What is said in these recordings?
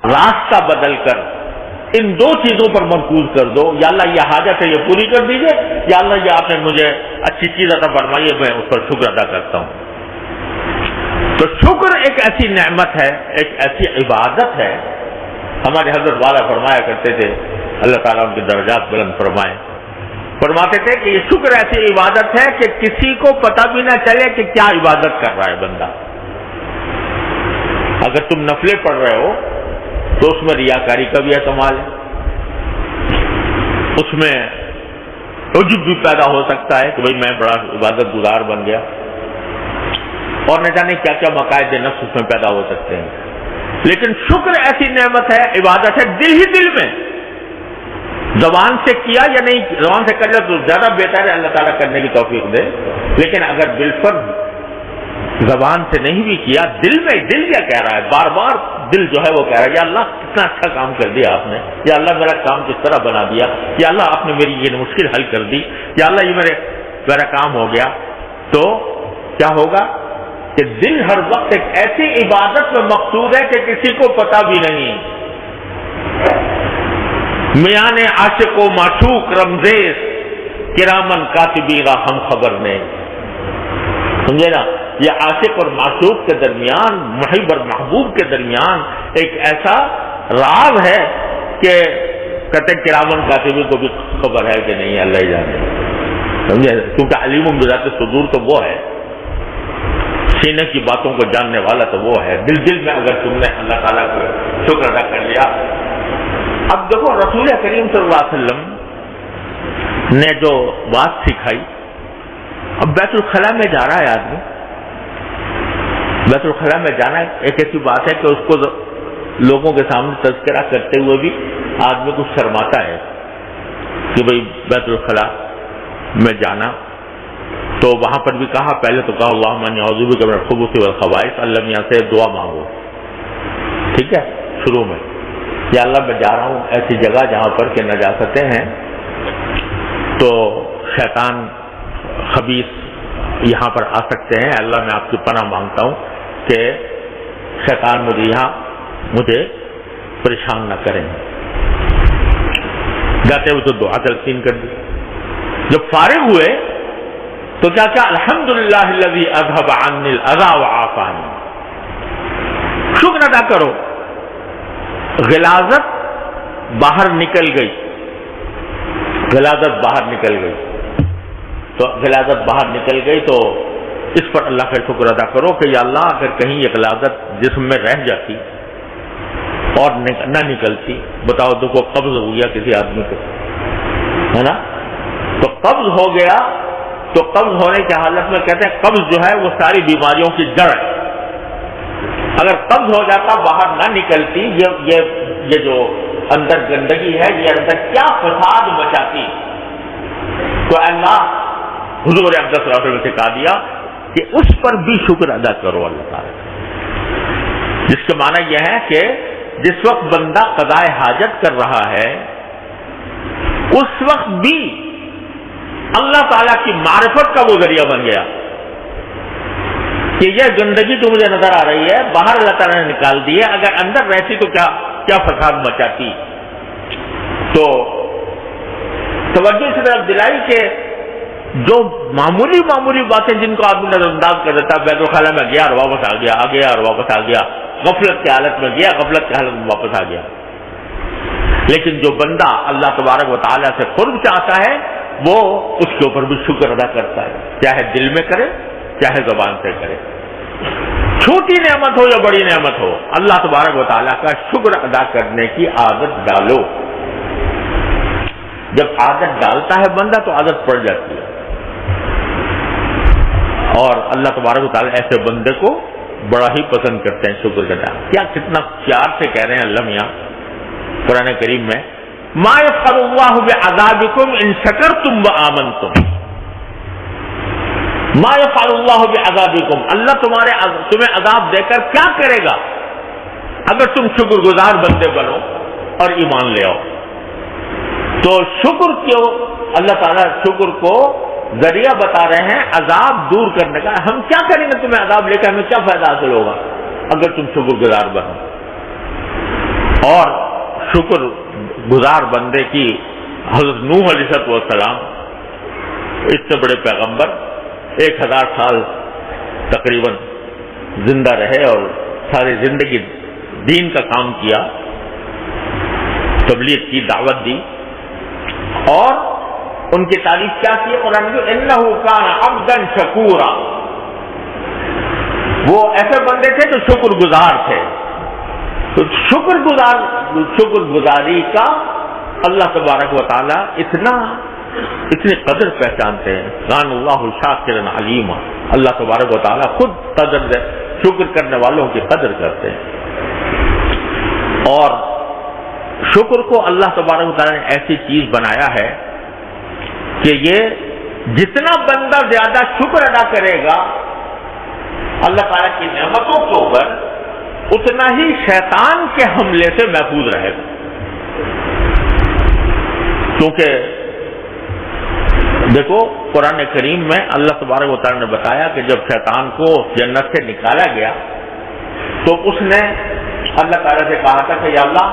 راستہ بدل کر ان دو چیزوں پر مرکوز کر دو، یا اللہ یہ حاجت ہے یہ پوری کر دیجئے، یا اللہ یہ آپ نے مجھے اچھی چیز عطا فرمائی ہے میں اس پر شکر ادا کرتا ہوں۔ تو شکر ایک ایسی نعمت ہے، ایک ایسی عبادت ہے۔ ہمارے حضرت والا فرمایا کرتے تھے، اللہ تعالیٰ ان کے درجات بلند فرمائے، فرماتے تھے کہ یہ شکر ایسی عبادت ہے کہ کسی کو پتہ بھی نہ چلے کہ کیا عبادت کر رہا ہے بندہ۔ اگر تم نفلیں پڑھ رہے ہو تو اس میں ریاکاری کا بھی احتمال ہے، اس میں عجب بھی پیدا ہو سکتا ہے کہ بھئی میں بڑا عبادت گزار بن گیا، اور نہ جانے کیا کیا مقاصد نفس اس میں پیدا ہو سکتے ہیں۔ لیکن شکر ایسی نعمت ہے، عبادت ہے دل ہی دل میں، زبان سے کیا یا نہیں، زبان سے کر لیا تو زیادہ بہتر ہے، اللہ تعالیٰ کرنے کی توفیق دے، لیکن اگر بالفرض زبان سے نہیں بھی کیا، دل میں، دل کیا کہہ رہا ہے، بار بار دل جو ہے وہ کہہ رہا ہے یا اللہ کتنا اچھا کام کر دیا آپ نے، یا اللہ میرا کام کس طرح بنا دیا، یا اللہ آپ نے میری یہ مشکل حل کر دی، یا اللہ یہ میرا کام ہو گیا، تو کیا ہوگا کہ دل ہر وقت ایک ایسی عبادت میں مقصود ہے کہ کسی کو پتہ بھی نہیں۔ میان عاشق و معشوق رمزیز کرامن کاتبین ہم خبر نے، سمجھے نا، یہ عاشق اور معشوق کے درمیان، محب اور محبوب کے درمیان ایک ایسا راز ہے کہ کہتے کرامن کاتبین کو بھی خبر ہے کہ نہیں، اللہ ہی جانے، سمجھے، کیونکہ علیم بذات صدور تو وہ ہے، سینے کی باتوں کو جاننے والا تو وہ ہے۔ دل دل میں اگر تم نے اللہ تعالیٰ کو شکر ادا کر لیا۔ اب دیکھو رسول کریم صلی اللہ علیہ وسلم نے جو بات سکھائی، اب بیت الخلاء میں جا رہا ہے آدمی، بیت الخلاء میں جانا ایک ایسی بات ہے کہ اس کو لوگوں کے سامنے تذکرہ کرتے ہوئے بھی آدمی کو شرماتا ہے کہ بھئی بیت الخلاء میں جانا، تو وہاں پر بھی کہا، پہلے تو کہا اللہم انی اعوذ بک من الخبث والخبائث، اللہ میاں سے دعا مانگو، ٹھیک ہے، شروع میں، یا اللہ میں جا رہا ہوں ایسی جگہ جہاں پر کہ نجاستیں ہیں، تو شیطان خبیث یہاں پر آ سکتے ہیں، اللہ میں آپ کی پناہ مانگتا ہوں کہ شیطان مجھے پریشان نہ کریں۔ جاتے ہوئے تو دعا تلقین کر دی، جب فارغ ہوئے تو کیا کہا، الحمدللہ الذی اذھب عنی الاذی وعافانی، شکر ادا کرو، غلاظت باہر نکل گئی، غلاظت باہر نکل گئی، تو غلاظت باہر نکل گئی تو اس پر اللہ کا شکر ادا کرو کہ یا اللہ اگر کہیں یہ غلاظت جسم میں رہ جاتی اور نہ نکلتی، بتاؤ دیکھو قبض ہو گیا کسی آدمی کو، ہے نا، تو قبض ہو گیا، تو قبض ہونے کی حالت میں کہتے ہیں قبض جو ہے وہ ساری بیماریوں کی جڑ ہے، اگر قبض ہو جاتا باہر نہ نکلتی، یہ جو اندر گندگی ہے یہ اندر کیا فساد مچاتی، تو اللہ حضور اقدس صلی اللہ علیہ وسلم نے سکھا دیا کہ اس پر بھی شکر ادا کرو اللہ تعالیٰ، جس کا معنی یہ ہے کہ جس وقت بندہ قضاء حاجت کر رہا ہے اس وقت بھی اللہ تعالیٰ کی معرفت کا وہ ذریعہ بن گیا کہ یہ گندگی جو مجھے نظر آ رہی ہے باہر اللہ تعالیٰ نے نکال دی ہے، اگر اندر رہتی تو کیا فساد مچاتی۔ تو توجہ سے طرف دلائی کہ جو معمولی باتیں جن کو آدمی نظر انداز کر دیتا، بیت الخلاء میں گیا اور واپس آ گیا، اور واپس آ گیا، غفلت کی حالت میں گیا، غفلت کی حالت میں واپس آ گیا، لیکن جو بندہ اللہ تبارک و تعالیٰ سے قرب چاہتا ہے وہ اس کے اوپر بھی شکر ادا کرتا ہے، چاہے دل میں کرے چاہے زبان سے کرے، چھوٹی نعمت ہو یا بڑی نعمت ہو، اللہ تبارک و تعالیٰ کا شکر ادا کرنے کی عادت ڈالو۔ جب عادت ڈالتا ہے بندہ تو عادت پڑ جاتی ہے، اور اللہ تبارک و تعالیٰ ایسے بندے کو بڑا ہی پسند کرتے ہیں شکر کرنا۔ کیا کتنا پیار سے کہہ رہے ہیں اللہ میاں قرآن کریم میں، ما یفعل اللہ بعذابکم ان شکرتم وآمنتم، ما یفعل اللہ بعذابکم، اللہ تمہیں عذاب دے کر کیا کرے گا اگر تم شکر گزار بندے بنو اور ایمان لے آؤ۔ تو شکر کیوں اللہ تعالیٰ شکر کو ذریعہ بتا رہے ہیں عذاب دور کرنے کا۔ ہم کیا کریں گے تمہیں عذاب لے کر، ہمیں کیا فائدہ حاصل ہوگا اگر تم شکر گزار بنو؟ اور شکر گزار بندے کی حضرت نوح علیہ السلام اتنے بڑے پیغمبر 1000 سال تقریباً زندہ رہے اور ساری زندگی دین کا کام کیا، تبلیغ کی، دعوت دی، اور ان کی تعریف کیا کی قرآن میں؟ انہ کان عبدا شکورا، وہ ایسے بندے تھے جو شکر گزار تھے۔ تو شکر گزاری کا اللہ تبارک و تعالیٰ اتنی قدر پہچانتے ہیں۔ کان اللہ شاکرا علیما، اللہ تبارک و تعالیٰ خود شکر کرنے والوں کی قدر کرتے ہیں۔ اور شکر کو اللہ تبارک و تعالیٰ نے ایسی چیز بنایا ہے کہ یہ جتنا بندہ زیادہ شکر ادا کرے گا اللہ تعالیٰ کی نعمتوں کے اوپر، اتنا ہی شیطان کے حملے سے محفوظ رہے گا۔ کیونکہ دیکھو قرآن کریم میں اللہ تبارک و تعالیٰ نے بتایا کہ جب شیطان کو جنت سے نکالا گیا تو اس نے اللہ تعالیٰ سے کہا تھا کہ یا اللہ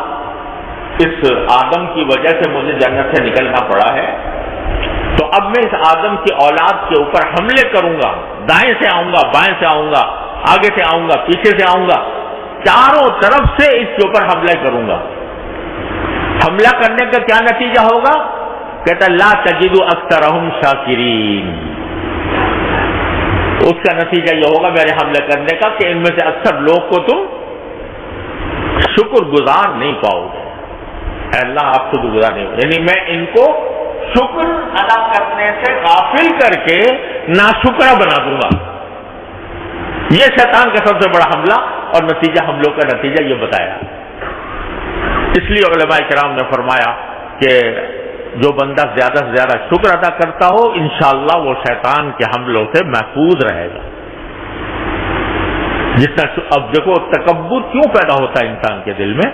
اس آدم کی وجہ سے مجھے جنت سے نکلنا پڑا ہے، تو اب میں اس آدم کی اولاد کے اوپر حملے کروں گا، دائیں سے آؤں گا، بائیں سے آؤں گا، آگے سے آؤں گا، پیچھے سے آؤں گا، چاروں طرف سے اس کے اوپر حملے کروں گا۔ حملہ کرنے کا کیا نتیجہ ہوگا؟ کہتا لا تجد اکثرہم شاکرین، اس کا نتیجہ یہ ہوگا میرے حملے کرنے کا کہ ان میں سے اکثر لوگ کو تم شکر گزار نہیں پاؤ گے۔ اے اللہ آپ شکر گزار نہیں ہو، یعنی میں ان کو شکر ادا کرنے سے غافل کر کے ناشکرا بنا دوں گا۔ یہ شیطان کا سب سے بڑا حملہ اور نتیجہ، حملوں کا نتیجہ یہ بتایا۔ اس لیے علماء کرام نے فرمایا کہ جو بندہ زیادہ سے زیادہ شکر ادا کرتا ہو انشاءاللہ وہ شیطان کے حملوں سے محفوظ رہے گا۔ جتنا اب دیکھو تکبر کیوں پیدا ہوتا ہے انسان کے دل میں؟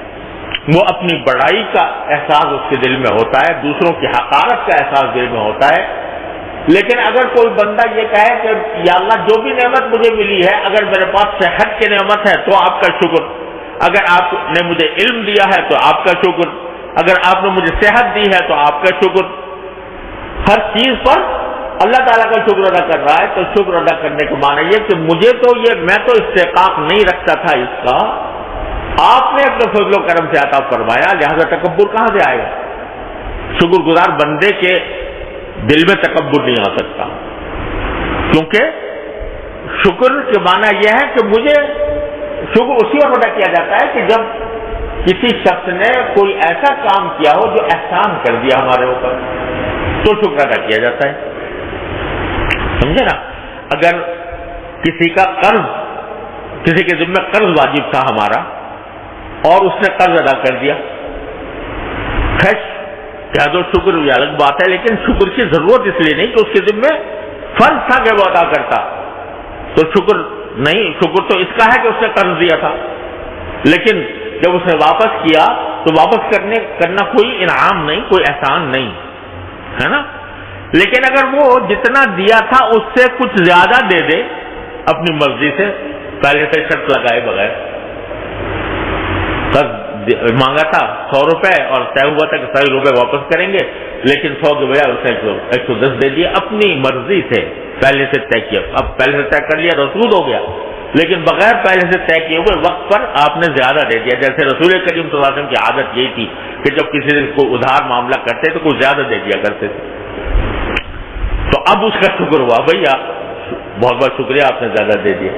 وہ اپنی بڑائی کا احساس اس کے دل میں ہوتا ہے، دوسروں کی حقارت کا احساس دل میں ہوتا ہے۔ لیکن اگر کوئی بندہ یہ کہے کہ یا اللہ جو بھی نعمت مجھے ملی ہے، اگر میرے پاس صحت کی نعمت ہے تو آپ کا شکر، اگر آپ نے مجھے علم دیا ہے تو آپ کا شکر، اگر آپ نے مجھے صحت دی ہے تو آپ کا شکر، ہر چیز پر اللہ تعالیٰ کا شکر ادا کر رہا ہے، تو شکر ادا کرنے کا معنی یہ کہ مجھے تو میں تو استحقاق نہیں رکھتا تھا اس کا، آپ نے اپنے فضل و کرم سے عطا فرمایا، لہذا تکبر کہاں سے آئے گا؟ شکر گزار بندے کے دل میں تکبر نہیں آ سکتا، کیونکہ شکر کے معنی یہ ہے کہ مجھے شکر اسی وقت ادا کیا جاتا ہے کہ جب کسی شخص نے کوئی ایسا کام کیا ہو جو احسان کر دیا ہمارے اوپر، تو شکر ادا کیا جاتا ہے۔ سمجھے نا؟ اگر کسی کا قرض، کسی کے ذمہ قرض واجب تھا ہمارا اور اس نے قرض ادا کر دیا، خیر کیا تو شکر یہ الگ بات ہے، لیکن شکر کی ضرورت اس لیے نہیں کہ اس کے ذمہ فرض تھا کہ وہ ادا کرتا، تو شکر نہیں، شکر تو اس کا ہے کہ اس نے قرض دیا تھا، لیکن جب اس نے واپس کیا تو واپس کرنا کوئی انعام نہیں، کوئی احسان نہیں ہے نا۔ لیکن اگر وہ جتنا دیا تھا اس سے کچھ زیادہ دے دے اپنی مرضی سے، پہلے سے شرط لگائے بغیر، قرض مانگا تھا 100 روپے اور طے ہوا تھا کہ 100 روپے واپس کریں گے، لیکن 100 کے بجائے اس نے 110 دے دیا اپنی مرضی سے، پہلے سے طے کیا، اب پہلے سے طے کر لیا رسود ہو گیا، لیکن بغیر پہلے سے طے کیے ہوئے وقت پر آپ نے زیادہ دے دیا۔ جیسے رسول کریم صلی اللہ علیہ وسلم کی عادت یہی تھی کہ جب کسی دن کو ادھار معاملہ کرتے تو کچھ زیادہ دے دیا کرتے تھے، تو اب اس کا شکر ہوا، بھیا بہت بہت شکریہ آپ نے زیادہ دے دیا۔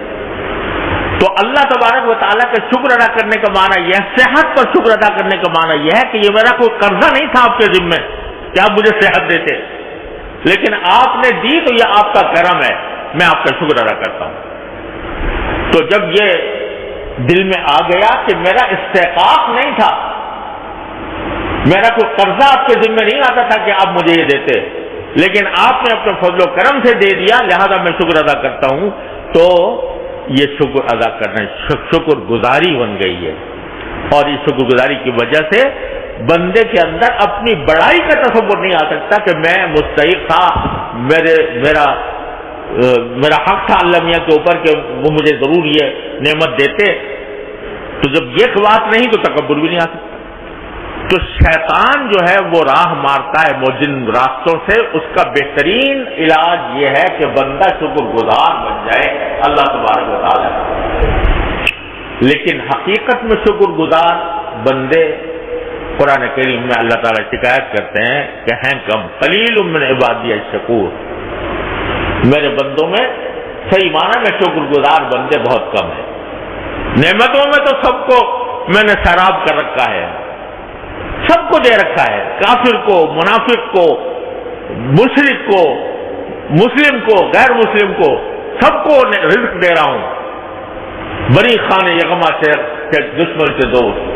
تو اللہ تبارک و تعالیٰ کا شکر ادا کرنے کا معنی یہ ہے، صحت پر شکر ادا کرنے کا معنی یہ ہے کہ یہ میرا کوئی قرضہ نہیں تھا آپ کے ذمہ کہ آپ مجھے صحت دیتے، لیکن آپ نے دی تو یہ آپ کا کرم ہے، میں آپ کا شکر ادا کرتا ہوں۔ تو جب یہ دل میں آ گیا کہ میرا استحقاق نہیں تھا، میرا کوئی قرضہ آپ کے ذمہ نہیں آتا تھا کہ آپ مجھے یہ دیتے، لیکن آپ نے اپنے فضل و کرم سے دے دیا، لہذا میں شکر ادا کرتا ہوں، تو یہ شکر ادا کرنا شکر گزاری بن گئی ہے۔ اور اس شکر گزاری کی وجہ سے بندے کے اندر اپنی بڑائی کا تصور نہیں آ سکتا کہ میں مستحق تھا، میرا حق تھا اللہ میاں کے اوپر کہ وہ مجھے ضرور یہ نعمت دیتے، تو جب یہ بات نہیں تو تکبر بھی نہیں آ سکتا. تو شیطان جو ہے وہ راہ مارتا ہے موجن راستوں سے. اس کا بہترین علاج یہ ہے کہ بندہ شکر گزار بن جائے اللہ تبارک و تعالیٰ. لیکن حقیقت میں شکر گزار بندے قرآن کریم میں اللہ تعالیٰ شکایت کرتے ہیں کہ ہیں کم. قلیل من عبادی الشکور. میرے بندوں میں صحیح معنی میں شکر گزار بندے بہت کم ہیں. نعمتوں میں تو سب کو میں نے سیراب کر رکھا ہے, سب کو دے رکھا ہے, کافر کو, منافق کو, مشرک کو, مسلم کو, غیر مسلم کو, سب کو رزق دے رہا ہوں. بری خان یغما سے دشمن سے دوست.